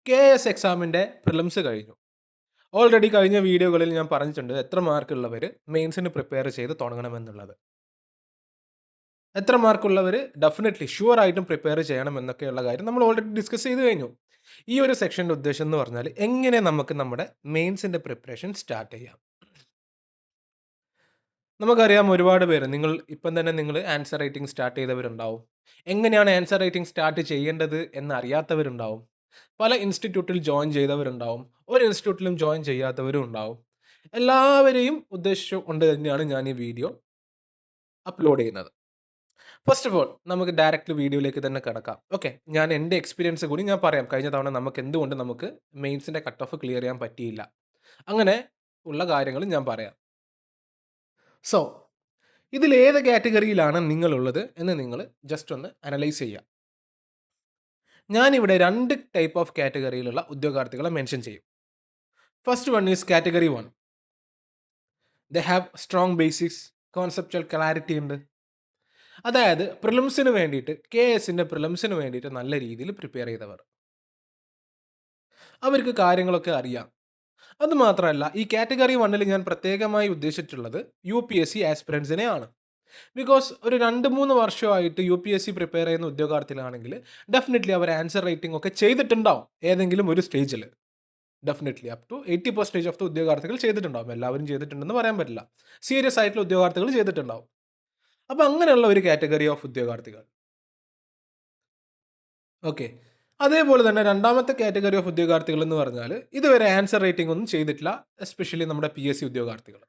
KS എക്സാമിൻ്റെ prelims കഴിഞ്ഞു. Already കഴിഞ്ഞ വീഡിയോകളിൽ ഞാൻ പറഞ്ഞിട്ടുണ്ട് എത്ര മാർക്കുള്ളവർ മെയിൻസിന് പ്രിപ്പയർ ചെയ്ത് തുടങ്ങണമെന്നുള്ളത്. എത്ര മാർക്കുള്ളവർ ഡെഫിനറ്റ്ലി ഷുവർ ആയിട്ടും പ്രിപ്പയർ ചെയ്യണം എന്നൊക്കെയുള്ള കാര്യം നമ്മൾ ഓൾറെഡി ഡിസ്കസ് ചെയ്ത് കഴിഞ്ഞു. ഈ ഒരു സെക്ഷൻ്റെ ഉദ്ദേശം എന്ന് പറഞ്ഞാൽ എങ്ങനെ നമുക്ക് നമ്മുടെ മെയിൻസിൻ്റെ പ്രിപ്പറേഷൻ സ്റ്റാർട്ട് ചെയ്യാം. നമുക്കറിയാം ഒരുപാട് പേര് ഇപ്പം തന്നെ നിങ്ങൾ ആൻസർ റൈറ്റിംഗ് സ്റ്റാർട്ട് ചെയ്തവരുണ്ടാവും. എങ്ങനെയാണ് ആൻസർ റൈറ്റിംഗ് സ്റ്റാർട്ട് ചെയ്യേണ്ടത് എന്നറിയാത്തവരുണ്ടാവും. പല ഇൻസ്റ്റിറ്റ്യൂട്ടിൽ ജോയിൻ ചെയ്തവരുണ്ടാവും. ഒരു ഇൻസ്റ്റിറ്റ്യൂട്ടിലും ജോയിൻ ചെയ്യാത്തവരും ഉണ്ടാവും. എല്ലാവരെയും ഉദ്ദേശിച്ചു കൊണ്ട് തന്നെയാണ് ഞാൻ ഈ വീഡിയോ അപ്ലോഡ് ചെയ്യുന്നത്. ഫസ്റ്റ് ഓഫ് ഓൾ നമുക്ക് ഡയറക്റ്റ് വീഡിയോയിലേക്ക് തന്നെ കിടക്കാം. ഓക്കെ, ഞാൻ എൻ്റെ എക്സ്പീരിയൻസ് കൂടി ഞാൻ പറയാം. കഴിഞ്ഞ തവണ എന്തുകൊണ്ട് നമുക്ക് മെയിൻസിൻ്റെ കട്ട് ഓഫ് ക്ലിയർ ചെയ്യാൻ പറ്റിയില്ല, അങ്ങനെ ഉള്ള കാര്യങ്ങൾ ഞാൻ പറയാം. സോ ഇതിലേത് കാറ്റഗറിയിലാണ് നിങ്ങളുള്ളത് എന്ന് നിങ്ങൾ ജസ്റ്റ് ഒന്ന് അനലൈസ് ചെയ്യുക. ഞാനിവിടെ 2 ടൈപ്പ് ഓഫ് കാറ്റഗറിയിലുള്ള ഉദ്യോഗാർത്ഥികളെ മെൻഷൻ ചെയ്യും. First one is category 1. They have strong basics, conceptual clarity ഉണ്ട്. അതായത് പ്രിലിംസിന് വേണ്ടിയിട്ട് KSൻ്റെ പ്രിലിംസിന് വേണ്ടിയിട്ട് നല്ല രീതിയിൽ പ്രിപ്പയർ ചെയ്തവർ. അവർക്ക് കാര്യങ്ങളൊക്കെ അറിയാം. അതുമാത്രമല്ല, ഈ കാറ്റഗറി 1ൽ ഞാൻ പ്രത്യേകമായി ഉദ്ദേശിച്ചിട്ടുള്ളത് UPSC ആസ്പിറൻസിനെയാണ്. ബിക്കോസ് ഒരു 2-3 വർഷമായിട്ട് UPSC പ്രിപ്പയർ ചെയ്യുന്ന ഉദ്യോഗാർത്ഥികളാണെങ്കിൽ ഡെഫിനറ്റ്ലി അവർ ആൻസർ റൈറ്റിംഗ് ഒക്കെ ചെയ്തിട്ടുണ്ടാവും ഏതെങ്കിലും ഒരു സ്റ്റേജിൽ. Definitely up to 80% of the ഉദ്യോഗാർത്ഥികൾ ചെയ്തിട്ടുണ്ടാവും. എല്ലാവരും ചെയ്തിട്ടുണ്ടെന്ന് പറയാൻ പറ്റില്ല. സീരിയസ് ആയിട്ടുള്ള ഉദ്യോഗാർത്ഥികൾ ചെയ്തിട്ടുണ്ടാവും. അപ്പോൾ അങ്ങനെയുള്ള ഒരു കാറ്റഗറി ഓഫ് ഉദ്യോഗാർത്ഥികൾ. ഓക്കെ, അതേപോലെ തന്നെ രണ്ടാമത്തെ കാറ്റഗറി ഓഫ് ഉദ്യോഗാർത്ഥികൾ എന്ന് പറഞ്ഞാൽ ഇതുവരെ ആൻസർ റൈറ്റിംഗ് ഒന്നും ചെയ്തിട്ടില്ല, എസ്പെഷ്യലി നമ്മുടെ PSC ഉദ്യോഗാർത്ഥികൾ.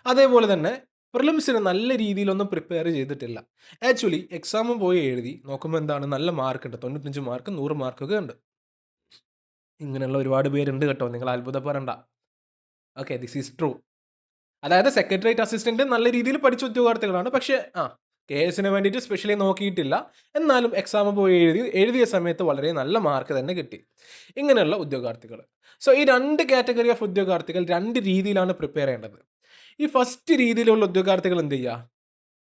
അതേപോലെ തന്നെ പ്രിലിംസിന് നല്ല രീതിയിലൊന്നും പ്രിപ്പയർ ചെയ്തിട്ടില്ല. ആക്ച്വലി എക്സാമും പോയി എഴുതി നോക്കുമ്പോൾ എന്താണ്, നല്ല മാർക്ക് ഉണ്ട്, 95 മാർക്ക് 100 മാർക്കൊക്കെ ഉണ്ട്. ഇങ്ങനെയുള്ള ഒരുപാട് പേരുണ്ട് കേട്ടോ, നിങ്ങൾ അത്ഭുതപ്പെടണ്ട. Okay, this is true. അതായത് സെക്രട്ടേറിയറ്റ് അസിസ്റ്റന്റ് നല്ല രീതിയിൽ പഠിച്ച ഉദ്യോഗാർത്ഥികളാണ്. പക്ഷേ KSന് വേണ്ടിയിട്ട് സ്പെഷ്യലി നോക്കിയിട്ടില്ല. എന്നാലും എക്സാം പോയി എഴുതിയ സമയത്ത് വളരെ നല്ല മാർക്ക് തന്നെ കിട്ടി. ഇങ്ങനെയുള്ള ഉദ്യോഗാർത്ഥികൾ. സോ ഈ 2 കാറ്റഗറി ഓഫ് ഉദ്യോഗാർത്ഥികൾ 2 രീതിയിലാണ് പ്രിപ്പയർ ചെയ്യേണ്ടത്. ഈ ഫസ്റ്റ് രീതിയിലുള്ള ഉദ്യോഗാർത്ഥികൾ എന്ത് ചെയ്യുക?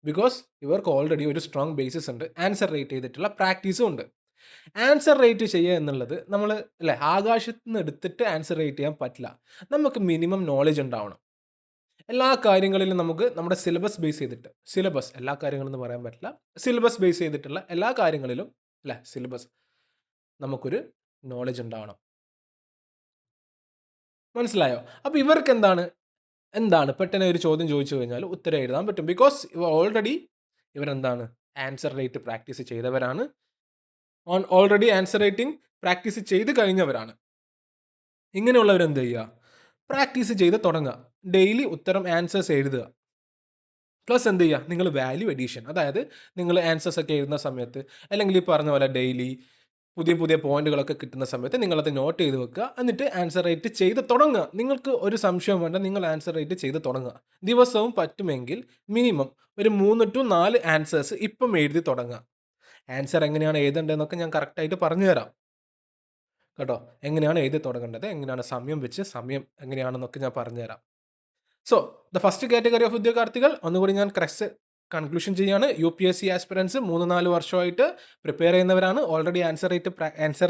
ബിക്കോസ് ഇവർക്ക് ഓൾറെഡി ഒരു സ്ട്രോങ് ബേസിസ് ഉണ്ട്, ആൻസർ റേറ്റ് ചെയ്തിട്ടുള്ള പ്രാക്ടീസും ഉണ്ട്. ആൻസർ റേറ്റ് ചെയ്യുക എന്നുള്ളത് നമ്മൾ ആകാശത്ത് നിന്ന് എടുത്തിട്ട് ആൻസർ റേറ്റ് ചെയ്യാൻ പറ്റില്ല. നമുക്ക് മിനിമം നോളജ് ഉണ്ടാവണം. എല്ലാ കാര്യങ്ങളിലും നമുക്ക് നമ്മുടെ സിലബസ് ബേസ് ചെയ്തിട്ട്, എല്ലാ കാര്യങ്ങളെന്ന് പറയാൻ പറ്റില്ല, സിലബസ് ബേസ് ചെയ്തിട്ടുള്ള എല്ലാ കാര്യങ്ങളിലും സിലബസ് നമുക്കൊരു നോളജ് ഉണ്ടാവണം. മനസ്സിലായോ? അപ്പോൾ ഇവർക്ക് എന്താണ് പെട്ടെന്ന് ഒരു ചോദ്യം ചോദിച്ചു കഴിഞ്ഞാൽ ഉത്തരം എഴുതാൻ പറ്റും. ബിക്കോസ് ഓൾറെഡി ഇവരെന്താണ് ആൻസർ റേറ്റ് പ്രാക്ടീസ് ചെയ്തവരാണ്. ഓൾറെഡി ആൻസർ റൈറ്റിംഗ് പ്രാക്ടീസ് ചെയ്ത് കഴിഞ്ഞവരാണ്. ഇങ്ങനെയുള്ളവരെന്ത് ചെയ്യുക? പ്രാക്ടീസ് ചെയ്ത് തുടങ്ങുക. ഡെയിലി ഉത്തരം ആൻസേഴ്സ് എഴുതുക. പ്ലസ് എന്ത് ചെയ്യുക? നിങ്ങൾ വാല്യൂ എഡീഷൻ, അതായത് നിങ്ങൾ ആൻസേഴ്സ് ഒക്കെ എഴുതുന്ന സമയത്ത്, അല്ലെങ്കിൽ ഈ പറഞ്ഞ പോലെ ഡെയിലി പുതിയ പുതിയ പോയിന്റുകളൊക്കെ കിട്ടുന്ന സമയത്ത് നിങ്ങളത് നോട്ട് ചെയ്ത് വെക്കുക. എന്നിട്ട് ആൻസർ റൈറ്റ് ചെയ്ത് തുടങ്ങുക. നിങ്ങൾക്ക് ഒരു സംശയം വേണ്ട, നിങ്ങൾ ആൻസർ റൈറ്റ് ചെയ്ത് തുടങ്ങുക. ദിവസവും പറ്റുമെങ്കിൽ മിനിമം ഒരു 3 to 4 ആൻസേഴ്സ് ഇപ്പം എഴുതി തുടങ്ങുക. ആൻസർ എങ്ങനെയാണ് എഴുതേണ്ടതെന്നൊക്കെ ഞാൻ കറക്റ്റായിട്ട് പറഞ്ഞു തരാം കേട്ടോ. എങ്ങനെയാണ് എഴുതി തുടങ്ങേണ്ടത്, എങ്ങനെയാണ് സമയം എങ്ങനെയാണെന്നൊക്കെ ഞാൻ പറഞ്ഞുതരാം. So the first category of ഉദ്യോഗാർത്ഥികൾ ഒന്നുകൂടി ഞാൻ കൺക്ലൂഷൻ ചെയ്യാണ്. UPSC ആസ്പിറൻസ് 3-4 വർഷമായിട്ട് പ്രിപ്പയർ ചെയ്യുന്നവരാണ്. ഓൾറെഡി ആൻസർ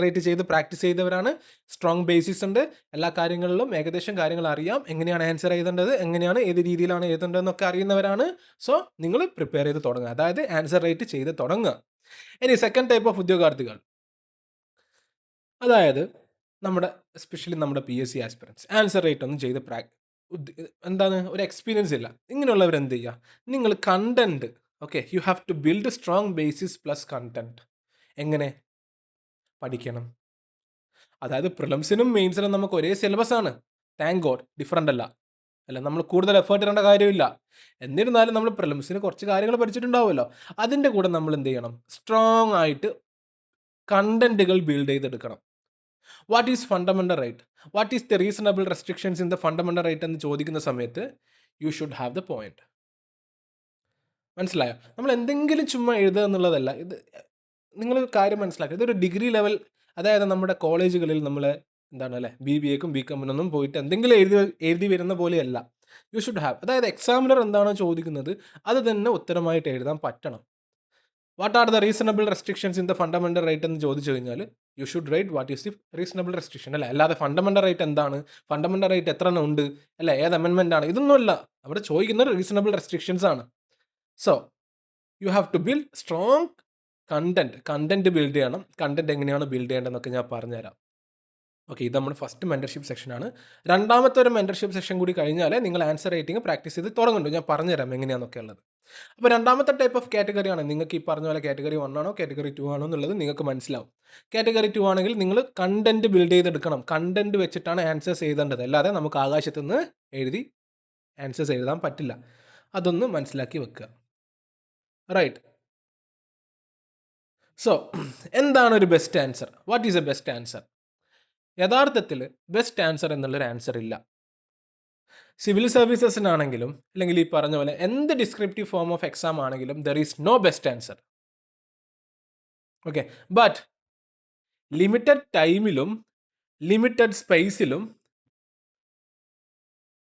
റേറ്റ് ചെയ്ത് പ്രാക്ടീസ് ചെയ്തവരാണ്. സ്ട്രോങ് ബേസിസ് ഉണ്ട്. എല്ലാ കാര്യങ്ങളിലും ഏകദേശം കാര്യങ്ങൾ അറിയാം. എങ്ങനെയാണ് ആൻസർ എഴുതേണ്ടത്, എങ്ങനെയാണ് ഏത് രീതിയിലാണ് എഴുതേണ്ടതെന്നൊക്കെ അറിയുന്നവരാണ്. സോ നിങ്ങൾ പ്രിപ്പയർ ചെയ്ത് തുടങ്ങുക, അതായത് ആൻസർ റേറ്റ് ചെയ്ത് തുടങ്ങുക. ഇനി സെക്കൻഡ് ടൈപ്പ് ഓഫ് ഉദ്യോഗാർത്ഥികൾ, അതായത് എസ്പെഷ്യലി നമ്മുടെ PSC ആസ്പിറൻസ് ആൻസർ റേറ്റ് ഒന്നും ചെയ്ത് ഒരു എക്സ്പീരിയൻസ് ഇല്ല. ഇങ്ങനെയുള്ളവർ എന്ത് ചെയ്യുക? നിങ്ങൾ content, okay, you have to build strong basis plus content. എങ്ങനെ പഠിക്കണം? അതായത് പ്രിലിംസിനും മെയിൻസിനും നമുക്ക് ഒരേ സിലബസ് ആണ്. താങ്ക് ഗോഡ്, ഡിഫറൻ്റ് അല്ല. നമ്മൾ കൂടുതൽ എഫേർട്ട് ഇടേണ്ട കാര്യമില്ല. എന്നിരുന്നാലും നമ്മൾ പ്രിലിംസിന് കുറച്ച് കാര്യങ്ങൾ പഠിച്ചിട്ടുണ്ടാവുമല്ലോ. അതിൻ്റെ കൂടെ നമ്മൾ എന്ത് ചെയ്യണം? സ്ട്രോങ് ആയിട്ട് കണ്ടന്റുകൾ ബിൽഡ് ചെയ്തെടുക്കണം. What is fundamental right, what is the reasonable restrictions in the fundamental right എന്ന് ചോദിക്കുന്ന സമയത്ത് you should have the point. മനസ്സിലായോ? നമ്മൾ എന്തെങ്കിലും ചുമ്മാ എഴുതുക എന്നുള്ളതല്ല. ഇത് നിങ്ങൾ കാര്യം മനസ്സിലാക്കുക, ഇതൊരു ഡിഗ്രി ലെവൽ, അതായത് നമ്മുടെ കോളേജുകളിൽ നമ്മൾ BBAക്കും BComനൊന്നും പോയിട്ട് എന്തെങ്കിലും എഴുതി വരുന്ന പോലെയല്ല. യു ഷുഡ് ഹാവ്, അതായത് എക്സാമിനർ എന്താണോ ചോദിക്കുന്നത് അത് തന്നെ ഉത്തരമായിട്ട് എഴുതാൻ പറ്റണം. What are the reasonable restrictions in the fundamental right എന്ന് ചോദിച്ചു കഴിഞ്ഞാൽ you should write what is the reasonable restriction അല്ലേ. അല്ലാതെ ഫണ്ടമെന്റൽ റൈറ്റ് എന്താണ്, ഫണ്ടമെന്റൽ റൈറ്റ് എത്ര എണ്ണം ഉണ്ട് അല്ലേ, ഏത് അമെൻമെന്റ് ആണ്, ഇതൊന്നുമല്ല അവിടെ ചോദിക്കുന്നത് റീസണബിൾ റെസ്ട്രിക്ഷൻസ് ആണ്. So you have to build strong content build ചെയ്യണം. കണ്ടന്റ് എങ്ങനെയാണ് ബിൽഡ് ചെയ്യേണ്ടതെന്നൊക്കെ ഞാൻ പറഞ്ഞുതരാം. ഓക്കെ, ഇത് നമ്മുടെ ഫസ്റ്റ് മെൻറ്റർഷിപ്പ് സെക്ഷനാണ്. രണ്ടാമത്തെ ഒരു മെൻറ്റർഷിപ്പ് സെക്ഷൻ കൂടി കഴിഞ്ഞാൽ നിങ്ങൾ ആൻസർ റൈറ്റിംഗ് പ്രാക്ടീസ് ചെയ്ത് തുടങ്ങുന്നുണ്ട്. ഞാൻ പറഞ്ഞുതരാം എങ്ങനെയാണെന്നൊക്കെ ഉള്ളത്. അപ്പോൾ രണ്ടാമത്തെ ടൈപ്പ് ഓഫ് കാറ്റഗറിയാണ് നിങ്ങൾക്ക് ഈ പറഞ്ഞ പോലെ കാറ്റഗറി 1 ആണോ കാറ്റഗറി 2 ആണോ എന്നുള്ളത് നിങ്ങൾക്ക് മനസ്സിലാവും. കാറ്റഗറി 2 ആണെങ്കിൽ നിങ്ങൾ കണ്ടന്റ് ബിൽഡ് ചെയ്തെടുക്കണം. കണ്ടന്റ് വെച്ചിട്ടാണ് ആൻസേഴ്സ് എഴുതേണ്ടത്. അല്ലാതെ നമുക്ക് ആകാശത്ത് നിന്ന് എഴുതി ആൻസേഴ്സ് എഴുതാൻ പറ്റില്ല. അതൊന്ന് മനസ്സിലാക്കി വെക്കുക. റൈറ്റ്. സോ എന്താണ് ഒരു best answer? What is a best answer? യഥാർത്ഥത്തിൽ ബെസ്റ്റ് ആൻസർ എന്നുള്ളൊരു ആൻസർ ഇല്ല. സിവിൽ സർവീസസിനാണെങ്കിലും അല്ലെങ്കിൽ ഈ പറഞ്ഞ പോലെ എന്ത് ഡിസ്ക്രിപ്റ്റീവ് ഫോം ഓഫ് എക്സാം ആണെങ്കിലും there is no best answer. Okay, but limited ടൈമിലും ലിമിറ്റഡ് സ്പേസിലും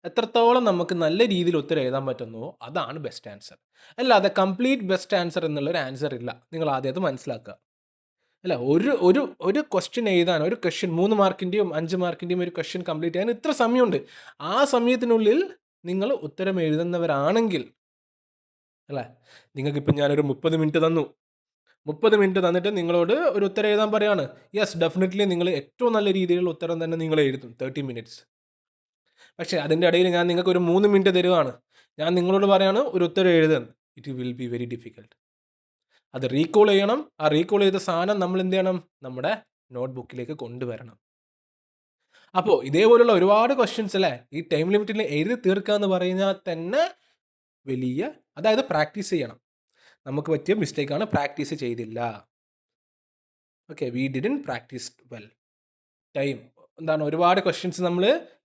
എത്രത്തോളം നമുക്ക് നല്ല രീതിയിൽ ഉത്തരം എഴുതാൻ പറ്റുന്നുവോ അതാണ് ബെസ്റ്റ് ആൻസർ. അല്ലാതെ കംപ്ലീറ്റ് ബെസ്റ്റ് ആൻസർ എന്നുള്ളൊരു ആൻസർ ഇല്ല. നിങ്ങൾ ആദ്യം അത് മനസ്സിലാക്കുക. അല്ല, ഒരു ഒരു ഒരു ക്വസ്റ്റ്യൻ എഴുതാൻ, ഒരു ക്വസ്റ്റ്യൻ 3 മാർക്കിൻ്റെയും 5 മാർക്കിൻ്റെയും ഒരു ക്വസ്റ്റ്യൻ കംപ്ലീറ്റ് ചെയ്യാൻ ഇത്ര സമയമുണ്ട്. ആ സമയത്തിനുള്ളിൽ നിങ്ങൾ ഉത്തരം എഴുതുന്നവരാണെങ്കിൽ അല്ലേ, നിങ്ങൾക്കിപ്പോൾ ഞാനൊരു 30 മിനിറ്റ് തന്നു. 30 മിനിറ്റ് തന്നിട്ട് നിങ്ങളോട് ഒരു ഉത്തരം എഴുതാൻ പറയാണ്. യെസ്, ഡെഫിനറ്റ്ലി നിങ്ങൾ ഏറ്റവും നല്ല രീതിയിലുള്ള ഉത്തരം തന്നെ നിങ്ങൾ എഴുതും 30 മിനിറ്റ്സ്. പക്ഷേ അതിൻ്റെ ഇടയിൽ ഞാൻ നിങ്ങൾക്ക് ഒരു 3 മിനിറ്റ് തരുവാണ്. ഞാൻ നിങ്ങളോട് പറയാണ് ഒരു ഉത്തരം എഴുതാൻ. It will be very difficult. അത് റീകോൾ ചെയ്യണം. ആ റീകോൾ ചെയ്ത സാധനം നമ്മൾ എന്ത് ചെയ്യണം? നമ്മുടെ നോട്ട് ബുക്കിലേക്ക് കൊണ്ടുവരണം. അപ്പോൾ ഇതേപോലുള്ള ഒരുപാട് ക്വസ്റ്റ്യൻസ് അല്ലേ ഈ ടൈം ലിമിറ്റിൽ എഴുതി തീർക്കുക എന്ന് പറഞ്ഞാൽ തന്നെ വലിയ, അതായത് പ്രാക്ടീസ് ചെയ്യണം. നമുക്ക് പറ്റിയ മിസ്റ്റേക്കാണ് പ്രാക്ടീസ് ചെയ്തില്ല. Okay, we didn't practice well. Time എന്താണ്, ഒരുപാട് ക്വസ്റ്റ്യൻസ് നമ്മൾ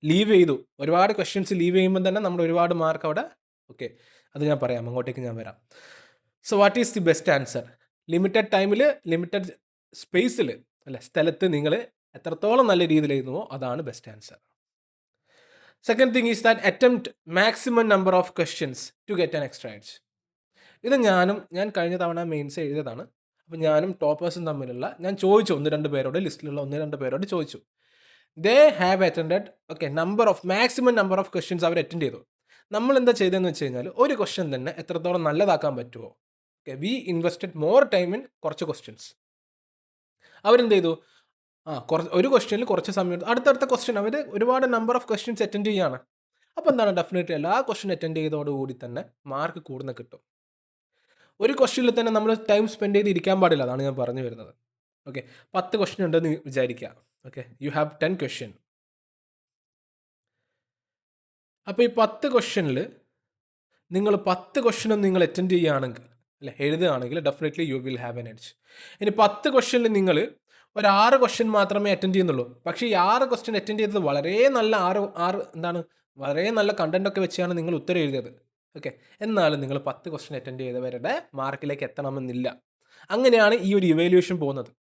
ലീവ് ചെയ്തു. ഒരുപാട് ക്വസ്റ്റ്യൻസ് ലീവ് ചെയ്യുമ്പോൾ തന്നെ നമ്മൾ ഒരുപാട് മാർക്ക് അവിടെ. ഓക്കെ, അത് ഞാൻ പറയാം, അങ്ങോട്ടേക്ക് ഞാൻ വരാം. So what is the best answer? Limited ടൈമിൽ ലിമിറ്റഡ് സ്പേസിൽ അല്ലെ സ്ഥലത്ത് നിങ്ങൾ എത്രത്തോളം നല്ല രീതിയിൽ എഴുതുമോ അതാണ് best answer. Second thing is that attempt maximum number of questions to get an extra edge. ഇത് ഞാൻ കഴിഞ്ഞ തവണ മെയിൻസ് എഴുതിയതാണ്. അപ്പോൾ ഞാനും ടോപ്പേഴ്സും തമ്മിലുള്ള ഞാൻ ചോദിച്ചു 1-2 പേരോട്, ലിസ്റ്റിലുള്ള 1-2 പേരോട് ചോദിച്ചു. They have attended maximum number of questions അവർ അറ്റൻഡ് ചെയ്തു. നമ്മൾ എന്താ ചെയ്തതെന്ന് വെച്ച് കഴിഞ്ഞാൽ ഒരു ക്വസ്റ്റ്യൻ തന്നെ എത്രത്തോളം നല്ലതാക്കാൻ പറ്റുമോ. Okay, we invested more time in കുറച്ച് ക്വസ്റ്റ്യൻസ്. അവരെന്ത് ചെയ്തു? ഒരു ക്വസ്റ്റ്യനിൽ കുറച്ച് സമയം എടുത്തു. അടുത്തടുത്ത ക്വസ്റ്റ്യൻ അവർ ഒരുപാട് നമ്പർ ഓഫ് ക്വസ്റ്റ്യൻസ് അറ്റൻഡ് ചെയ്യുകയാണ്. അപ്പോൾ എന്താണ്, ഡെഫിനറ്റ്ലി എല്ലാ ക്വസ്റ്റ്യൻ അറ്റൻഡ് ചെയ്തതോടുകൂടി തന്നെ മാർക്ക് കൂടുന്ന കിട്ടും. ഒരു ക്വസ്റ്റ്യനിൽ തന്നെ നമ്മൾ ടൈം സ്പെൻഡ് ചെയ്ത് ഇരിക്കാൻ പാടില്ല. അതാണ് ഞാൻ പറഞ്ഞു വരുന്നത്. ഓക്കെ, 10 ക്വസ്റ്റ്യൻ ഉണ്ടെന്ന് വിചാരിക്കുക. Okay, you have 10 question. അപ്പോൾ ഈ 10 ക്വസ്റ്റ്യനിൽ നിങ്ങൾ 10 ക്വസ്റ്റ്യനും നിങ്ങൾ അറ്റൻഡ് ചെയ്യുകയാണെങ്കിൽ അല്ലെ എഴുതുകയാണെങ്കിൽ definitely you will have an edge. ഇനി 10 ക്വസ്റ്റ്യനിൽ നിങ്ങൾ ഒരു 6 ക്വസ്റ്റ്യൻ മാത്രമേ അറ്റൻഡ് ചെയ്യുന്നുള്ളൂ. പക്ഷേ ഈ 6 ക്വസ്റ്റ്യൻ അറ്റൻഡ് ചെയ്തത് വളരെ നല്ല വളരെ നല്ല കണ്ടന്റ് ഒക്കെ വെച്ചാണ് നിങ്ങൾ ഉത്തരം എഴുതിയത്. ഓക്കെ, എന്നാലും നിങ്ങൾ 10 ക്വസ്റ്റ്യൻ അറ്റൻഡ് ചെയ്തവരുടെ മാർക്കിലേക്ക് എത്തണമെന്നില്ല. അങ്ങനെയാണ് ഈ ഒരു ഇവാലുവേഷൻ പോകുന്നത്.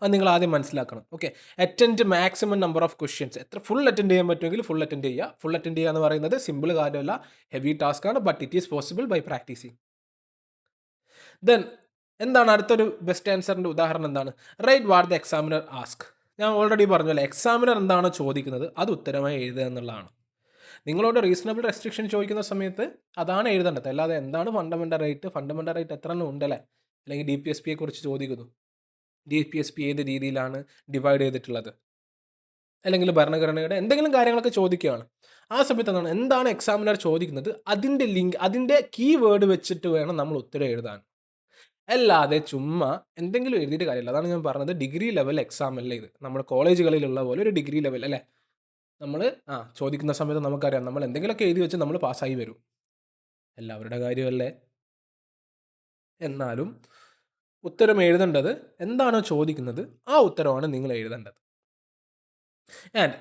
അത് നിങ്ങൾ ആദ്യം മനസ്സിലാക്കണം. Okay, attend maximum number of questions. എത്ര ഫുൾ അറ്റൻഡ് ചെയ്യാൻ പറ്റുമെങ്കിൽ ഫുൾ അറ്റൻഡ് ചെയ്യുക. ഫുൾ അറ്റൻഡ് ചെയ്യുക എന്ന് പറയുന്നത് സിമ്പിൾ കാര്യമല്ല, ഹെവി ടാസ്ക് ആണ്. But it is possible by practising. Then എന്താണ് അടുത്തൊരു ബെസ്റ്റ് ആൻസറിൻ്റെ ഉദാഹരണം? എന്താണ്? Right what the examiner ask. ഞാൻ ഓൾറെഡി പറഞ്ഞല്ലോ, എക്സാമിനർ എന്താണോ ചോദിക്കുന്നത് അത് ഉത്തരമായി എഴുതുക എന്നുള്ളതാണ്. നിങ്ങളോട് റീസണബിൾ റെസ്ട്രിക്ഷൻ ചോദിക്കുന്ന സമയത്ത് അതാണ് എഴുതേണ്ടത്. അല്ലാതെ എന്താണ് ഫണ്ടമെന്റൽ റൈറ്റ് എത്ര എണ്ണം ഉണ്ടല്ലേ, അല്ലെങ്കിൽ DPSPയെ കുറിച്ച് ചോദിക്കുന്നു. DPSP ഏത് രീതിയിലാണ് ഡിവൈഡ് ചെയ്തിട്ടുള്ളത്, അല്ലെങ്കിൽ ഭരണഘടനയുടെ എന്തെങ്കിലും കാര്യങ്ങളൊക്കെ ചോദിക്കുകയാണ്. ആ സമയത്ത് എന്താണ് എക്സാമിനർ ചോദിക്കുന്നത്, അതിൻ്റെ കീ വേർഡ് വെച്ചിട്ട് വേണം നമ്മൾ ഉത്തരം എഴുതാൻ. അല്ലാതെ ചുമ്മാ എന്തെങ്കിലും എഴുതിയിട്ട് കാര്യമില്ല. അതാണ് ഞാൻ പറഞ്ഞത്, ഡിഗ്രി ലെവൽ എക്സാം അല്ല ഇത്. നമ്മുടെ കോളേജുകളിലുള്ള പോലെ ഒരു ഡിഗ്രി ലെവൽ അല്ലേ. നമ്മൾ ചോദിക്കുന്ന സമയത്ത് നമുക്കറിയാം നമ്മൾ എന്തെങ്കിലുമൊക്കെ എഴുതി വെച്ച് നമ്മൾ പാസ്സായി വരും. എല്ലാവരുടെ കാര്യമല്ലേ. എന്നാലും ഉത്തരം എഴുതേണ്ടത് എന്താണോ ചോദിക്കുന്നത് ആ ഉത്തരമാണ് നിങ്ങൾ എഴുതേണ്ടത്. ആൻഡ്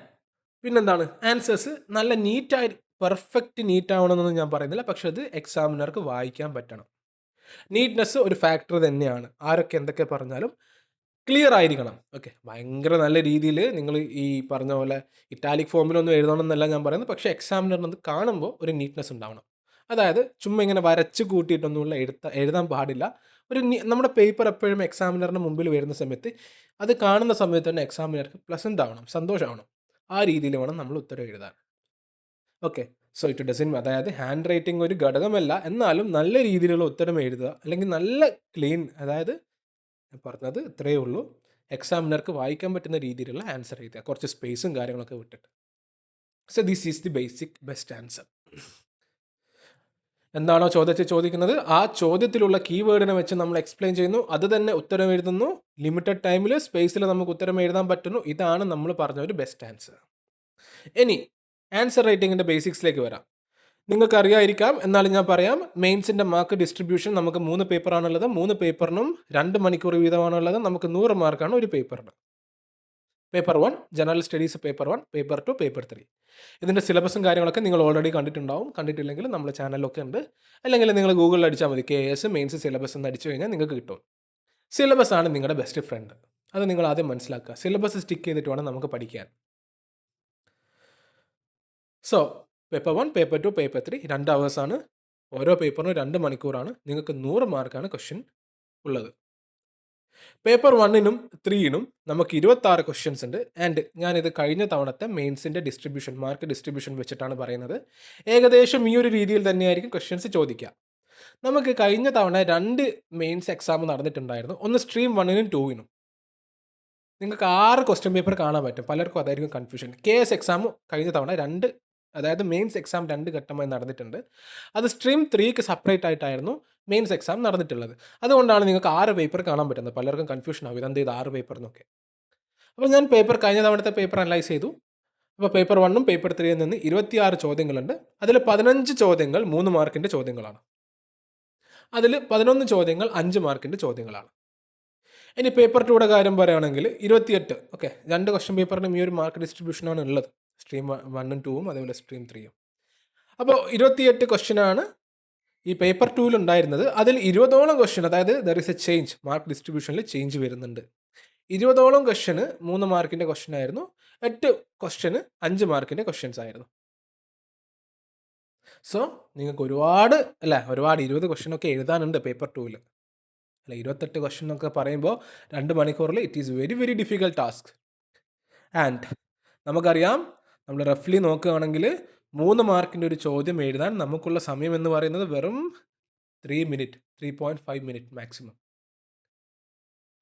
പിന്നെന്താണ്, ആൻസേഴ്സ് നല്ല നീറ്റായി പെർഫെക്റ്റ് നീറ്റ് ആവണമെന്നൊന്നും ഞാൻ പറയുന്നില്ല. പക്ഷെ അത് എക്സാമിനർക്ക് വായിക്കാൻ പറ്റണം. നീറ്റ്നെസ് ഒരു ഫാക്ടർ തന്നെയാണ്. ആരൊക്കെ എന്തൊക്കെ പറഞ്ഞാലും ക്ലിയർ ആയിരിക്കണം. ഓക്കെ, ഭയങ്കര നല്ല രീതിയിൽ നിങ്ങൾ ഈ പറഞ്ഞ പോലെ ഇറ്റാലിക് ഫോമിലൊന്നും എഴുതണം എന്നല്ല ഞാൻ പറയുന്നത്. പക്ഷേ എക്സാമിനറിനത് കാണുമ്പോൾ ഒരു നീറ്റ്നെസ് ഉണ്ടാവണം. അതായത് ചുമ്മാ ഇങ്ങനെ വരച്ച് കൂട്ടിയിട്ടൊന്നുമുള്ള എഴുതാൻ പാടില്ല. നമ്മുടെ പേപ്പർ എപ്പോഴും എക്സാമിനറിന് മുമ്പിൽ വരുന്ന സമയത്ത് അത് കാണുന്ന സമയത്ത് തന്നെ എക്സാമിനർക്ക് പ്ലസൻ്റ് ആവണം, സന്തോഷമാവണം. ആ രീതിയിൽ വേണം നമ്മൾ ഉത്തരം എഴുതാൻ. ഓക്കെ. സോ ഇറ്റ് ഡസൻ, അതായത് ഹാൻഡ് റൈറ്റിംഗ് ഒരു ഘടകമല്ല, എന്നാലും നല്ല രീതിയിലുള്ള ഉത്തരം എഴുതുക, അല്ലെങ്കിൽ നല്ല ക്ലീൻ, അതായത് പറഞ്ഞത് ഇത്രയേ ഉള്ളൂ. എക്സാമിനർക്ക് വായിക്കാൻ പറ്റുന്ന രീതിയിലുള്ള ആൻസർ എഴുതുക, കുറച്ച് സ്പേസും കാര്യങ്ങളൊക്കെ വിട്ടിട്ട്. So this is the best answer. എന്താണോ ചോദിക്കുന്നത് ആ ചോദ്യത്തിലുള്ള കീവേഡിനെ വെച്ച് നമ്മൾ എക്സ്പ്ലെയിൻ ചെയ്യുന്നു, അത് തന്നെ ഉത്തരം എഴുതുന്നു. ലിമിറ്റഡ് ടൈമിൽ സ്പേസിൽ നമുക്ക് ഉത്തരം എഴുതാൻ പറ്റുന്നു. ഇതാണ് നമ്മൾ പറഞ്ഞ ഒരു ബെസ്റ്റ് ആൻസർ. ഇനി ആൻസർ റൈറ്റിങ്ങിൻ്റെ ബേസിക്സിലേക്ക് വരാം. നിങ്ങൾക്ക് അറിയായിരിക്കാം, എന്നാലും ഞാൻ പറയാം. മെയിൻസിൻ്റെ മാർക്ക് ഡിസ്ട്രിബ്യൂഷൻ നമുക്ക് 3 പേപ്പറാണുള്ളത്. 3 പേപ്പറിനും 2 മണിക്കൂർ വീതമാണുള്ളത്. നമുക്ക് 100 മാർക്കാണ് ഒരു പേപ്പറിന്. Paper 1 general studies, paper 1, paper 2, paper 3. ഇതിൻ്റെ സിലബസും കാര്യങ്ങളൊക്കെ നിങ്ങൾ ഓൾറെഡി കണ്ടിട്ടുണ്ടാവും. കണ്ടിട്ടില്ലെങ്കിൽ നമ്മുടെ ചാനലിലൊക്കെ ഉണ്ട്. അല്ലെങ്കിൽ നിങ്ങൾ ഗൂഗിളിൽ അടിച്ചാൽ മതി, KS മെയിൻസ് സിലബസ് എന്ന് അടിച്ചു കഴിഞ്ഞാൽ നിങ്ങൾക്ക് കിട്ടും. സിലബസ് ആണ് നിങ്ങളുടെ ബെസ്റ്റ് ഫ്രണ്ട്. അത് നിങ്ങൾ ആദ്യം മനസ്സിലാക്കുക. സിലബസ് സ്റ്റിക്ക് ചെയ്തിട്ട് വേണം നമുക്ക് പഠിക്കാൻ. So paper 1, paper 2, paper 3 2 അവേഴ്സാണ്. ഓരോ പേപ്പറിനും 2 മണിക്കൂറാണ്. നിങ്ങൾക്ക് 100 മാർക്കാണ് ക്വസ്റ്റ്യൻ ഉള്ളത്. പേപ്പർ 1നും 3നും നമുക്ക് 26 ക്വസ്റ്റ്യൻസ് ഉണ്ട്. ആൻഡ് ഞാനിത് കഴിഞ്ഞ തവണത്തെ മെയിൻസിൻ്റെ മാർക്ക് ഡിസ്ട്രിബ്യൂഷൻ വെച്ചിട്ടാണ് പറയുന്നത്. ഏകദേശം ഈ ഒരു രീതിയിൽ തന്നെയായിരിക്കും ക്വസ്റ്റ്യൻസ് ചോദിക്കുക. നമുക്ക് കഴിഞ്ഞ തവണ 2 മെയിൻസ് എക്സാം നടന്നിട്ടുണ്ടായിരുന്നു. ഒന്ന് സ്ട്രീം 1നും 2നും. നിങ്ങൾക്ക് 6 ക്വസ്റ്റ്യൻ പേപ്പർ കാണാൻ പറ്റും. പലർക്കും അതായിരിക്കും കൺഫ്യൂഷൻ. KS എക്സാം കഴിഞ്ഞ തവണ 2, അതായത് മെയിൻസ് എക്സാം 2 ഘട്ടമായി നടന്നിട്ടുണ്ട്. അത് സ്ട്രീം 3ക്ക് സെപ്പറേറ്റ് ആയിട്ടായിരുന്നു മെയിൻസ് എക്സാം നടന്നിട്ടുള്ളത്. അതുകൊണ്ടാണ് നിങ്ങൾക്ക് 6 പേപ്പർ കാണാൻ പറ്റുന്നത്. പലർക്കും കൺഫ്യൂഷൻ ആവും, ഇതെന്ത് ചെയ്ത് 6 പേപ്പർ എന്നൊക്കെ. അപ്പോൾ ഞാൻ കഴിഞ്ഞ തവണത്തെ പേപ്പർ അനലൈസ് ചെയ്തു. അപ്പോൾ പേപ്പർ 1ഉം പേപ്പർ 3യിൽ നിന്ന് 26 ചോദ്യങ്ങളുണ്ട്. അതിൽ 15 ചോദ്യങ്ങൾ 3 മാർക്കിൻ്റെ ചോദ്യങ്ങളാണ്. അതിൽ 11 ചോദ്യങ്ങൾ 5 മാർക്കിൻ്റെ ചോദ്യങ്ങളാണ്. ഇനി പേപ്പർ 2യുടെ കാര്യം പറയുകയാണെങ്കിൽ 28, ഓക്കെ, 2 ക്വസ്റ്റ്യൻ പേപ്പറിനും ഈ ഒരു മാർക്ക് ഡിസ്ട്രിബ്യൂഷനാണ് ഉള്ളത്. സ്ട്രീം 1ഉം 2ഉം അതേപോലെ സ്ട്രീം 3യും. അപ്പോൾ 28 ക്വസ്റ്റ്യനാണ് ഈ പേപ്പർ 2ൽ ഉണ്ടായിരുന്നത്. അതിൽ 20ഓളം ക്വസ്റ്റ്യൻ, അതായത് there is a change, mark ഡിസ്ട്രിബ്യൂഷനിൽ ചേഞ്ച് വരുന്നുണ്ട്. 20ഓളം ക്വസ്റ്റ്യന് 3 മാർക്കിൻ്റെ ക്വസ്റ്റ്യൻ ആയിരുന്നു. 8 ക്വസ്റ്റ്യന് 5 മാർക്കിൻ്റെ ക്വസ്റ്റ്യൻസ് ആയിരുന്നു. സോ നിങ്ങൾക്ക് ഒരുപാട് 20 ക്വസ്റ്റ്യനൊക്കെ എഴുതാനുണ്ട് പേപ്പർ 2ൽ. 28 ക്വസ്റ്റ്യൻ എന്നൊക്കെ പറയുമ്പോൾ 2 മണിക്കൂറിൽ it is very very difficult task. And നമുക്കറിയാം, നമ്മൾ റഫ്ലി നോക്കുകയാണെങ്കിൽ 3 മാർക്കിൻ്റെ ഒരു ചോദ്യം എഴുതാൻ നമുക്കുള്ള സമയം എന്ന് പറയുന്നത് വെറും 3.5 മിനിറ്റ് മാക്സിമം.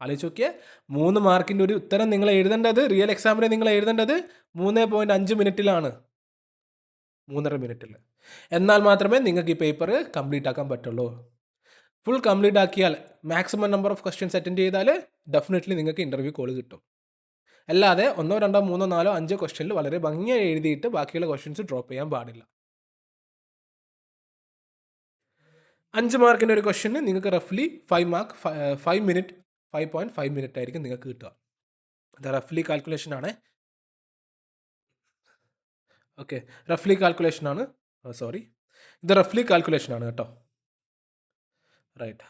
ആലോചിച്ച് നോക്കിയേ, 3 മാർക്കിൻ്റെ ഒരു ഉത്തരം നിങ്ങൾ എഴുതേണ്ടത്, റിയൽ എക്സാമിന് നിങ്ങൾ എഴുതേണ്ടത് 3.5 മിനിറ്റിലാണ്, 3.5 മിനിറ്റിൽ. എന്നാൽ മാത്രമേ നിങ്ങൾക്ക് ഈ പേപ്പർ കംപ്ലീറ്റ് ആക്കാൻ പറ്റുള്ളൂ. ഫുൾ കംപ്ലീറ്റ് ആക്കിയാൽ, maximum number of questions attend ചെയ്താൽ ഡെഫിനറ്റ്ലി നിങ്ങൾക്ക് ഇൻ്റർവ്യൂ കോൾ കിട്ടും. അല്ലാതെ 1, 2, 3, 4, 5 ക്വസ്റ്റ്യനിൽ വളരെ ഭംഗിയായി എഴുതിയിട്ട് ബാക്കിയുള്ള ക്വസ്റ്റ്യൻസ് ഡ്രോപ്പ് ചെയ്യാൻ പാടില്ല. 5 മാർക്കിൻ്റെ ഒരു ക്വസ്റ്റ്യന് നിങ്ങൾക്ക് റഫ്ലി 5 മിനിറ്റ് 5.5 മിനിറ്റ് ആയിരിക്കും നിങ്ങൾക്ക് കിട്ടുക. അത് റഫ്ലി കാൽക്കുലേഷൻ ആണ്. ഓക്കെ, റഫ്ലി കാൽക്കുലേഷൻ ആണ്. സോറി, ഇത് റഫ്ലി കാൽക്കുലേഷൻ ആണ് കേട്ടോ. റൈറ്റ്.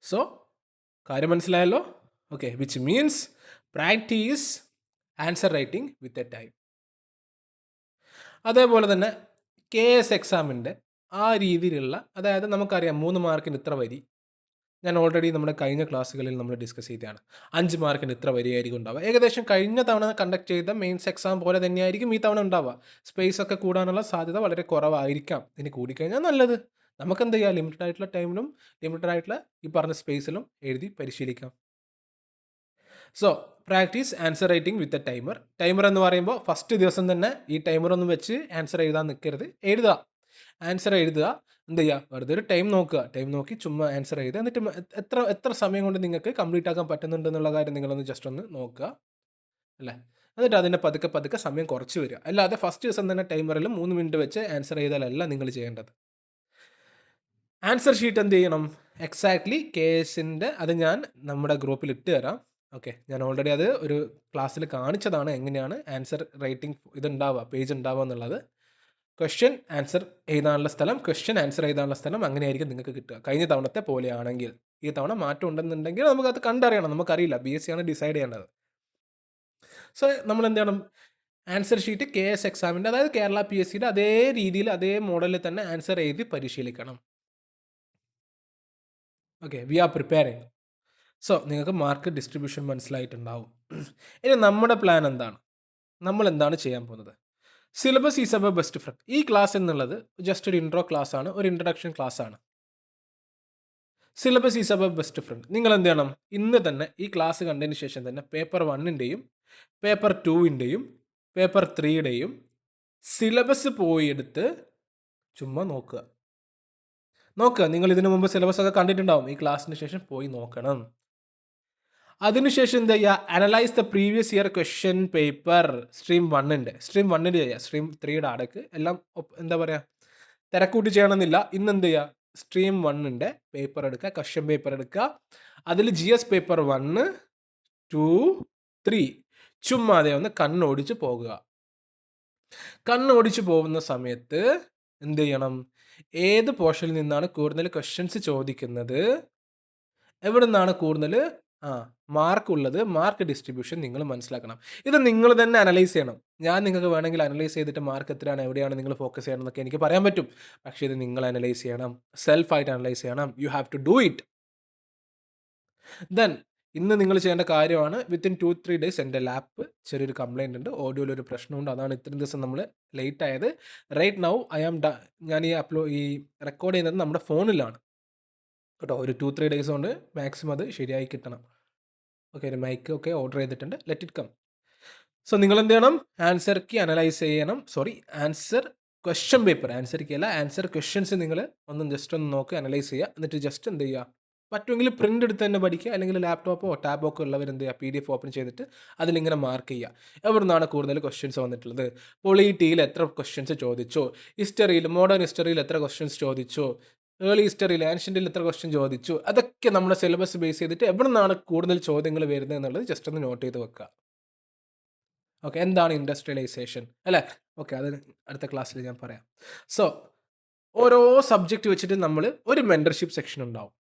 സോ കാര്യം മനസ്സിലായല്ലോ? Okay, which means practice answer writing with A time. അതേപോലെ തന്നെ KS എക്സാമിൻ്റെ ആ രീതിയിലുള്ള, അതായത് നമുക്കറിയാം 3 മാർക്കിന് ഇത്ര വരി. ഞാൻ ഓൾറെഡി നമ്മുടെ കഴിഞ്ഞ ക്ലാസ്സുകളിൽ നമ്മൾ ഡിസ്കസ് ചെയ്തതാണ്. 5 മാർക്കിന് ഇത്ര വരിയായിരിക്കും ഉണ്ടാവുക. ഏകദേശം കഴിഞ്ഞ തവണ കണ്ടക്ട് ചെയ്ത മെയിൻസ് എക്സാം പോലെ തന്നെയായിരിക്കും ഈ തവണ ഉണ്ടാവുക. സ്പേസ് ഒക്കെ കൂടാനുള്ള സാധ്യത വളരെ കുറവായിരിക്കാം. ഇനി കൂടിക്കഴിഞ്ഞാൽ നല്ലത്. നമുക്കെന്ത് ചെയ്യാം, ലിമിറ്റഡ് ആയിട്ടുള്ള ടൈമിലും ലിമിറ്റഡ് ആയിട്ടുള്ള ഈ പറഞ്ഞ സ്പേസിലും എഴുതി പരിശീലിക്കാം. So practice answer writing with a timer. Timer എന്ന് പറയുമ്പോൾ ഫസ്റ്റ് ദിവസം തന്നെ ഈ ടൈമറൊന്നും വെച്ച് ആൻസർ എഴുതാൻ നിൽക്കരുത്. ആൻസർ എഴുതുക. എന്ത് ചെയ്യുക, വെറുതെ ഒരു ടൈം നോക്കുക. ടൈം നോക്കി ചുമ്മാ ആൻസർ എഴുതുക. എന്നിട്ട് എത്ര സമയം കൊണ്ട് നിങ്ങൾക്ക് കംപ്ലീറ്റ് ആക്കാൻ പറ്റുന്നുണ്ട് എന്നുള്ള കാര്യം നിങ്ങളൊന്ന് ജസ്റ്റ് ഒന്ന് നോക്കുക, അല്ലേ? എന്നിട്ട് അതിൻ്റെ പതുക്കെ സമയം കുറച്ച് വരിക. അല്ലാതെ ഫസ്റ്റ് ദിവസം തന്നെ ടൈമറിൽ 3 മിനിറ്റ് വെച്ച് ആൻസർ ചെയ്താലല്ല നിങ്ങൾ ചെയ്യേണ്ടത്. ആൻസർ ഷീറ്റ് എന്ത് ചെയ്യണം, എക്സാക്ട്ലി KSൻ്റെ അത് ഞാൻ നമ്മുടെ ഗ്രൂപ്പിൽ ഇട്ട് തരാം. ഓക്കെ, ഞാൻ ഓൾറെഡി അത് ഒരു ക്ലാസ്സിൽ കാണിച്ചതാണ്, എങ്ങനെയാണ് ആൻസർ റൈറ്റിംഗ് ഇതുണ്ടാവുക, പേജ് ഉണ്ടാവുക എന്നുള്ളത്. ക്വസ്റ്റ്യൻ ആൻസർ എഴുതാനുള്ള സ്ഥലം, ക്വസ്റ്റ്യൻ ആൻസർ എഴുതാനുള്ള സ്ഥലം, അങ്ങനെയായിരിക്കും നിങ്ങൾക്ക് കിട്ടുക. കഴിഞ്ഞ തവണത്തെ പോലെയാണെങ്കിൽ. ഈ തവണ മാറ്റം ഉണ്ടെന്നുണ്ടെങ്കിൽ നമുക്കത് കണ്ടറിയണം. നമുക്കറിയില്ല, BSc ആണ് ഡിസൈഡ് ചെയ്യേണ്ടത്. സോ നമ്മൾ എന്ത് ചെയ്യണം, ആൻസർ ഷീറ്റ് KS എക്സാമിൻ്റെ, അതായത് കേരള PSCയുടെ അതേ രീതിയിൽ അതേ മോഡലിൽ തന്നെ ആൻസർ എഴുതി പരിശീലിക്കണം. Okay, we are preparing. So നിങ്ങൾക്ക് മാർക്ക് ഡിസ്ട്രിബ്യൂഷൻ മനസ്സിലായിട്ടുണ്ടാവും. ഇനി നമ്മുടെ പ്ലാൻ എന്താണ്, നമ്മൾ എന്താണ് ചെയ്യാൻ പോകുന്നത്? Syllabus is our best friend. ഈ ക്ലാസ് എന്നുള്ളത് ജസ്റ്റ് ഒരു ഇൻട്രോ ക്ലാസ് ആണ്, ഒരു ഇൻട്രഡക്ഷൻ ക്ലാസ് ആണ്. Syllabus is our best friend. നിങ്ങൾ എന്ത് ചെയ്യണം, ഇന്ന് തന്നെ ഈ ക്ലാസ് കണ്ടതിന് ശേഷം തന്നെ പേപ്പർ 1ൻ്റെയും പേപ്പർ 2ൻ്റെയും പേപ്പർ 3യുടെയും സിലബസ് പോയി എടുത്ത് ചുമ്മാ നോക്കുക. നിങ്ങൾ ഇതിനു മുമ്പ് സിലബസ് ഒക്കെ കണ്ടിട്ടുണ്ടാവും, ഈ ക്ലാസ്സിന് ശേഷം പോയി നോക്കണം. അതിനുശേഷം എന്താ ചെയ്യുക, analyse the previous year question paper stream 1ൻ്റെ ചെയ്യുക. സ്ട്രീം 3യുടെ അടക്ക് എല്ലാം എന്താ പറയുക, തിരക്കൂട്ടി ചെയ്യണമെന്നില്ല. ഇന്ന് എന്ത് ചെയ്യുക, സ്ട്രീം 1ൻ്റെ പേപ്പർ എടുക്കുക, ക്വസ്റ്റ്യൻ പേപ്പർ എടുക്കുക. അതിൽ GS പേപ്പർ 1, 2, 3 ചുമ്മാതെ ഒന്ന് കണ്ണോടിച്ച് പോകുക. കണ്ണോടിച്ച് പോകുന്ന സമയത്ത് എന്ത് ചെയ്യണം, ഏത് പോർഷനിൽ നിന്നാണ് കൂടുതൽ ക്വസ്റ്റ്യൻസ് ചോദിക്കുന്നത്, എവിടെ നിന്നാണ് കൂടുതൽ മാർക്ക് ഉള്ളത്, മാർക്ക് ഡിസ്ട്രിബ്യൂഷൻ നിങ്ങൾ മനസ്സിലാക്കണം. ഇത് നിങ്ങൾ തന്നെ അനലൈസ് ചെയ്യണം. ഞാൻ നിങ്ങൾക്ക് വേണമെങ്കിൽ അനലൈസ് ചെയ്തിട്ട് മാർക്ക് എത്രയാണ്, എവിടെയാണ് നിങ്ങൾ ഫോക്കസ് ചെയ്യണം എന്നൊക്കെ എനിക്ക് പറയാൻ പറ്റും. പക്ഷേ ഇത് നിങ്ങൾ അനലൈസ് ചെയ്യണം, സെൽഫായിട്ട് അനലൈസ് ചെയ്യണം. You have to do it. Then ഇന്ന് നിങ്ങൾ ചെയ്യേണ്ട കാര്യമാണ്, വിത്തിൻ 2-3 ഡേയ്സ് എൻ്റെ ലാപ്പ് ചെറിയൊരു കംപ്ലൈൻറ്റ് ഉണ്ട്, ഓഡിയോയിൽ ഒരു പ്രശ്നമുണ്ട്. അതാണ് ഇത്രയും ദിവസം നമ്മൾ ലേറ്റ് ആയത്. റൈറ്റ് നൗ ഞാൻ ഈ റെക്കോർഡ് ചെയ്യുന്നത് നമ്മുടെ ഫോണിലാണ് കേട്ടോ. ഒരു 2-3 ഡേയ്സ് കൊണ്ട് മാക്സിമം അത് ശരിയായി കിട്ടണം. ഓക്കെ, ഒരു മൈക്ക് ഒക്കെ ഓർഡർ ചെയ്തിട്ടുണ്ട്, ലെറ്റ് ഇറ്റ് കം. സോ നിങ്ങൾ എന്ത് ചെയ്യണം, ആൻസർ കീ അനലൈസ് ചെയ്യണം. Answer question paper, answer key അല്ല, ആൻസർ ക്വസ്റ്റ്യൻസ് നിങ്ങൾ ജസ്റ്റ് ഒന്ന് നോക്കി അനലൈസ് ചെയ്യുക. എന്നിട്ട് ജസ്റ്റ് എന്ത് ചെയ്യുക, പറ്റുമെങ്കിൽ പ്രിൻ്റ് എടുത്ത് തന്നെ പഠിക്കുക. അല്ലെങ്കിൽ ലാപ്ടോപ്പോ ടാബോ ഒക്കെ ഉള്ളവർ എന്ത് ചെയ്യുക, PDF ഓപ്പൺ ചെയ്തിട്ട് അതിലിങ്ങനെ മാർക്ക് ചെയ്യുക. എവിടെ നിന്നാണ് കൂടുതൽ ക്വസ്റ്റ്യൻസ് വന്നിട്ടുള്ളത്, പൊളിറ്റിയിൽ എത്ര ക്വസ്റ്റ്യൻസ് ചോദിച്ചോ, ഹിസ്റ്ററിയിൽ മോഡേൺ ഹിസ്റ്ററിയിൽ എത്ര ക്വസ്റ്റ്യൻസ് ചോദിച്ചോ, ഏർലി ഹിസ്റ്ററിയിൽ ആൻഷ്യൻ്റിൽ എത്ര ക്വസ്റ്റ്യൻ ചോദിച്ചു, അതൊക്കെ നമ്മുടെ സിലബസ് ബേസ് ചെയ്തിട്ട് എവിടെ നിന്നാണ് കൂടുതൽ ചോദ്യങ്ങൾ വരുന്നത് എന്നുള്ളത് ജസ്റ്റ് ഒന്ന് നോട്ട് ചെയ്ത് വെക്കുക. ഓക്കെ, എന്താണ് ഇൻഡസ്ട്രിയലൈസേഷൻ അല്ലേ? ഓക്കെ, അത് അടുത്ത ക്ലാസ്സിൽ ഞാൻ പറയാം. സോ ഓരോ സബ്ജക്റ്റ് വെച്ചിട്ട് നമ്മൾ ഒരു മെൻറ്റർഷിപ്പ് സെക്ഷൻ ഉണ്ടാവും.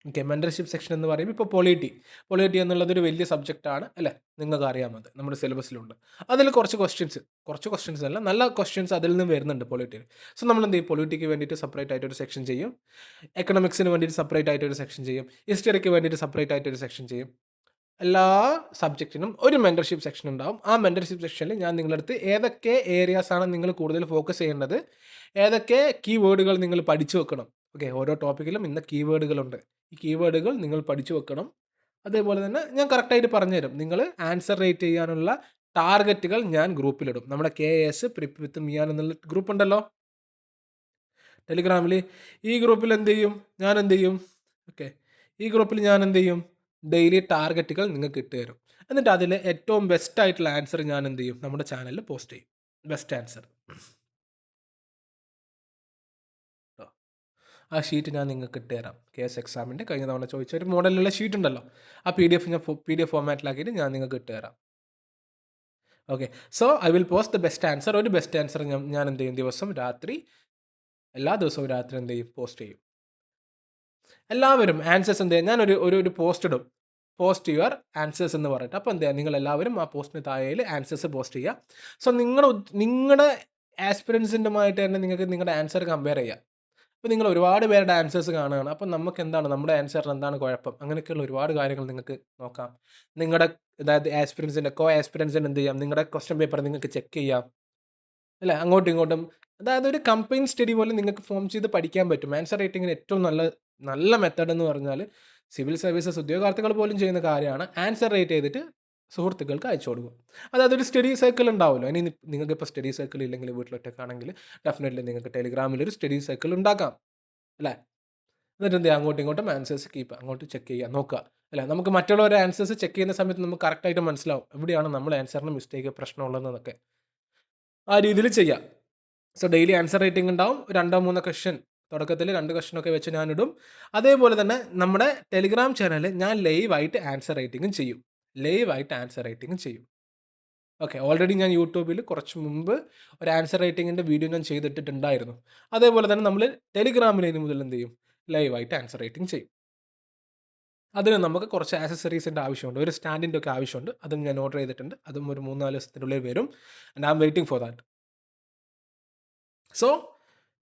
ഓക്കെ, മെൻറ്റർഷിപ്പ് സെക്ഷൻ എന്ന് പറയുമ്പോൾ ഇപ്പോൾ പൊളിറ്റി എന്നുള്ളതൊരു വലിയ സബ്ജക്റ്റാണ് അല്ലേ, നിങ്ങൾക്ക് അറിയാമത് നമ്മുടെ സിലബസിലുണ്ട്. അതിൽ കുറച്ച് ക്വസ്റ്റ്യൻസ് അല്ല, നല്ല ക്വസ്റ്റ്യൻസ് അതിൽ നിന്ന് വരുന്നുണ്ട് പൊളിറ്റിയിൽ. സോ നമ്മൾ എന്ത് ചെയ്യും, പൊളിറ്റിക്ക് വേണ്ടിയിട്ട് സെപ്പറേറ്റ് ആയിട്ടൊരു സെക്ഷൻ ചെയ്യും, എക്കണോമിക്സിന് വേണ്ടിയിട്ട് സെപ്പറേറ്റ് ആയിട്ടൊരു സെക്ഷൻ ചെയ്യും, ഹിസ്റ്ററിക്ക് വേണ്ടിയിട്ട് സെപ്പറേറ്റ് ആയിട്ടൊരു സെക്ഷൻ ചെയ്യും. എല്ലാ സബ്ജക്റ്റിനും ഒരു മെൻറ്റർഷിപ്പ് സെക്ഷൻ ഉണ്ടാവും. ആ മെൻറ്റർഷിപ്പ് സെക്ഷനിൽ ഞാൻ നിങ്ങളുടെ അടുത്ത് ഏതൊക്കെ ഏരിയാസാണ് നിങ്ങൾ കൂടുതൽ ഫോക്കസ് ചെയ്യേണ്ടത്, ഏതൊക്കെ കീവേഡുകൾ നിങ്ങൾ പഠിച്ചു വെക്കണം. ഓക്കെ, ഓരോ ടോപ്പിക്കിലും ഇന്ന കീവേഡുകളുണ്ട്, ഈ കീവേഡുകൾ നിങ്ങൾ പഠിച്ചു വെക്കണം. അതേപോലെ തന്നെ ഞാൻ കറക്റ്റായിട്ട് പറഞ്ഞുതരും. നിങ്ങൾ ആൻസർ റേറ്റ് ചെയ്യാനുള്ള ടാർഗറ്റുകൾ ഞാൻ ഗ്രൂപ്പിലിടും. നമ്മുടെ KS പ്രിപ്പ് വിത്ത് മിയാൻ എന്നുള്ള ഗ്രൂപ്പ് ഉണ്ടല്ലോ ടെലിഗ്രാമിൽ. ഈ ഗ്രൂപ്പിൽ ഈ ഗ്രൂപ്പിൽ ഞാൻ എന്ത് ചെയ്യും, ഡെയിലി ടാർഗറ്റുകൾ നിങ്ങൾക്ക് ഇട്ട് തരും. എന്നിട്ട് അതിൽ ഏറ്റവും ബെസ്റ്റ് ആയിട്ടുള്ള ആൻസർ ഞാൻ എന്ത് ചെയ്യും, നമ്മുടെ ചാനലിൽ പോസ്റ്റ് ചെയ്യും. ബെസ്റ്റ് ആൻസർ, ആ ഷീറ്റ് ഞാൻ നിങ്ങൾക്ക് ഇട്ട് തരാം. KS എക്സാമിൻ്റെ കഴിഞ്ഞ തവണ ചോദിച്ച ഒരു മോഡലിലുള്ള ഷീറ്റ് ഉണ്ടല്ലോ, ആ PDF ഞാൻ PDF ഫോമാറ്റിലാക്കിയിട്ട് ഞാൻ നിങ്ങൾക്ക് ഇട്ട് തരാം. Okay, so I will post the best answer. ഒരു ബെസ്റ്റ് ആൻസർ ഞാൻ എന്ത് ചെയ്യും, എല്ലാ ദിവസവും രാത്രി എന്ത് ചെയ്യും, പോസ്റ്റ് ചെയ്യും. എല്ലാവരും ആൻസേഴ്സ് എന്ത് ചെയ്യുക, ഞാൻ ഒരു പോസ്റ്റ് ഇടും, പോസ്റ്റ് യുവർ ആൻസേഴ്സ് എന്ന് പറഞ്ഞിട്ട്. അപ്പോൾ എന്ത് ചെയ്യുക, നിങ്ങൾ എല്ലാവരും ആ പോസ്റ്റിന് താഴെ ആൻസേഴ്സ് പോസ്റ്റ് ചെയ്യുക. സോ നിങ്ങളുടെ ആസ്പിറൻസിൻ്റെമായിട്ട് തന്നെ നിങ്ങൾക്ക് നിങ്ങളുടെ ആൻസർ കമ്പയർ ചെയ്യാം. അപ്പോൾ നിങ്ങൾ ഒരുപാട് പേരുടെ ആൻസേഴ്സ് കാണുകയാണ്, അപ്പോൾ നമുക്ക് എന്താണ്, നമ്മുടെ ആൻസറിന് എന്താണ് കുഴപ്പം, അങ്ങനെയൊക്കെയുള്ള ഒരുപാട് കാര്യങ്ങൾ നിങ്ങൾക്ക് നോക്കാം. നിങ്ങളുടെ അതായത് ആസ്പിറൻസിൻ്റെ എന്ത് ചെയ്യാം, നിങ്ങളുടെ ക്വസ്റ്റ്യൻ പേപ്പർ നിങ്ങൾക്ക് ചെക്ക് ചെയ്യാം അല്ലേ, അങ്ങോട്ടും ഇങ്ങോട്ടും. അതായത് ഒരു കമ്പൈൻ സ്റ്റഡി പോലെ നിങ്ങൾക്ക് ഫോം ചെയ്ത് പഠിക്കാൻ പറ്റും. ആൻസർ റൈറ്റിങ്ങിന് ഏറ്റവും നല്ല മെത്തേഡ് എന്ന് പറഞ്ഞാൽ സിവിൽ സർവീസസ് ഉദ്യോഗാർത്ഥികൾ പോലും ചെയ്യുന്ന കാര്യമാണ്. ആൻസർ റേറ്റ് ചെയ്തിട്ട് സുഹൃത്തുക്കൾക്ക് അയച്ചു കൊടുക്കും. അതായത് ഒരു സ്റ്റഡി സർക്കിൾ ഉണ്ടാവുമല്ലോ. ഇനി നിങ്ങൾക്കിപ്പോൾ സ്റ്റഡി സർക്കിൾ ഇല്ലെങ്കിൽ വീട്ടിലൊറ്റക്കാണെങ്കിൽ ഡെഫിനറ്റ്ലി നിങ്ങൾക്ക് ടെലിഗ്രാമിലൊരു സ്റ്റഡി സർക്കിൾ ഉണ്ടാക്കാം അല്ലേ. എന്നിട്ട് എന്ത് ചെയ്യുക, അങ്ങോട്ടും ഇങ്ങോട്ടും ആൻസേഴ്സ് അങ്ങോട്ട് ചെക്ക് ചെയ്യുക, നോക്കുക അല്ലേ. നമുക്ക് മറ്റുള്ളവരുടെ ആൻസേഴ്സ് ചെക്ക് ചെയ്യുന്ന സമയത്ത് നമുക്ക് കറക്റ്റായിട്ട് മനസ്സിലാവും എവിടെയാണ് നമ്മുടെ ആൻസറിന് മിസ്റ്റേക്ക് പ്രശ്നമുള്ളതെന്നൊക്കെ. ആ രീതിയിൽ ചെയ്യാം. സോ ഡെയിലി ആൻസർ റേറ്റിംഗ് ഉണ്ടാവും. 2-3 ക്വസ്റ്റ്യൻ തുടക്കത്തിൽ 2 ക്വസ്റ്റ്യനൊക്കെ വെച്ച് ഞാനിടും. അതേപോലെ തന്നെ നമ്മുടെ ടെലിഗ്രാം ചാനലിൽ ഞാൻ ലൈവായിട്ട് ആൻസർ റേറ്റിംഗും ചെയ്യും. ഓക്കെ, ഓൾറെഡി ഞാൻ യൂട്യൂബിൽ കുറച്ച് മുമ്പ് ഒരു ആൻസർ റേറ്റിങ്ങിൻ്റെ വീഡിയോ ഞാൻ ചെയ്തിട്ടുണ്ടായിരുന്നു. അതേപോലെ തന്നെ നമ്മൾ ടെലിഗ്രാമിൽ ഇനി മുതൽ എന്ത് ചെയ്യും, ലൈവായിട്ട് ആൻസർ റേറ്റിംഗ് ചെയ്യും. അതിന് നമുക്ക് കുറച്ച് ആക്സസറീസിൻ്റെ ആവശ്യമുണ്ട്. ഒരു സ്റ്റാൻഡിൻ്റെ ഒക്കെ ആവശ്യമുണ്ട്. അതും ഞാൻ ഓർഡർ ചെയ്തിട്ടുണ്ട്. അതും ഒരു 3-4 ദിവസത്തിനുള്ളിൽ വരും. And I am waiting for that. So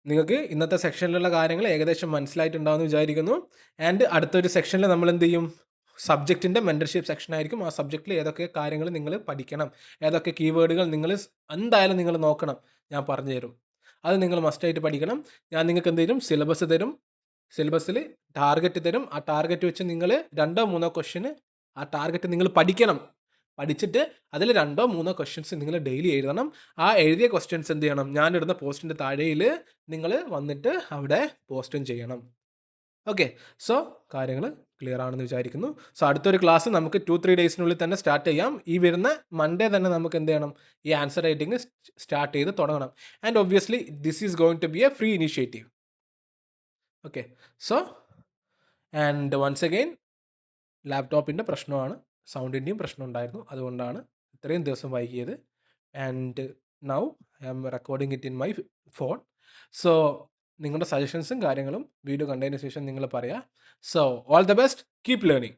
നിങ്ങൾക്ക് ഇന്നത്തെ സെക്ഷനിലുള്ള കാര്യങ്ങൾ ഏകദേശം മനസ്സിലായിട്ടുണ്ടാവുമെന്ന് വിചാരിക്കുന്നു. ആൻഡ് അടുത്തൊരു സെക്ഷനിൽ നമ്മൾ എന്ത് ചെയ്യും? സബ്ജക്റ്റിൻ്റെ മെൻറ്റർഷിപ്പ് സെക്ഷൻ ആയിരിക്കും. ആ സബ്ജക്റ്റിൽ ഏതൊക്കെ കാര്യങ്ങൾ നിങ്ങൾ പഠിക്കണം, ഏതൊക്കെ കീവേഡുകൾ നിങ്ങൾ എന്തായാലും നിങ്ങൾ നോക്കണം. ഞാൻ പറഞ്ഞു തരും. അത് നിങ്ങൾ മസ്റ്റായിട്ട് പഠിക്കണം. ഞാൻ നിങ്ങൾക്ക് എന്ത് തരും? സിലബസ് തരും. സിലബസിൽ ടാർഗറ്റ് തരും. ആ ടാർഗറ്റ് വെച്ച് നിങ്ങൾ 2-3 ക്വസ്റ്റ്യന് ആ ടാർഗറ്റ് നിങ്ങൾ പഠിക്കണം. പഠിച്ചിട്ട് അതിൽ 2-3 ക്വസ്റ്റ്യൻസ് നിങ്ങൾ ഡെയിലി എഴുതണം. ആ എഴുതിയ ക്വസ്റ്റ്യൻസ് എന്ത് ചെയ്യണം? ഞാനിടുന്ന പോസ്റ്റിൻ്റെ താഴെയിൽ നിങ്ങൾ വന്നിട്ട് അവിടെ പോസ്റ്റും ചെയ്യണം. ഓക്കെ. സോ കാര്യങ്ങൾ ക്ലിയർ ആണെന്ന് വിചാരിക്കുന്നു. സോ അടുത്തൊരു ക്ലാസ് നമുക്ക് 2-3 ഡേയ്സിനുള്ളിൽ തന്നെ സ്റ്റാർട്ട് ചെയ്യാം. ഈ വരുന്ന മൺഡേ തന്നെ നമുക്ക് എന്ത് ചെയ്യണം? ഈ ആൻസർ റൈറ്റിംഗ് സ്റ്റാർട്ട് ചെയ്ത് തുടങ്ങണം. And obviously this is going to be a free initiative. Okay. So and once again ലാപ്ടോപ്പിൻ്റെ പ്രശ്നമാണ്, സൗണ്ടിൻ്റെയും പ്രശ്നം ഉണ്ടായിരുന്നു. അതുകൊണ്ടാണ് ഇത്രയും ദിവസം വൈകിയത്. And now I am recording it in my phone. So നിങ്ങളുടെ സജഷൻസും കാര്യങ്ങളും വീഡിയോ കണ്ടതിന് ശേഷം നിങ്ങൾ പറയുക. So all the best, keep learning.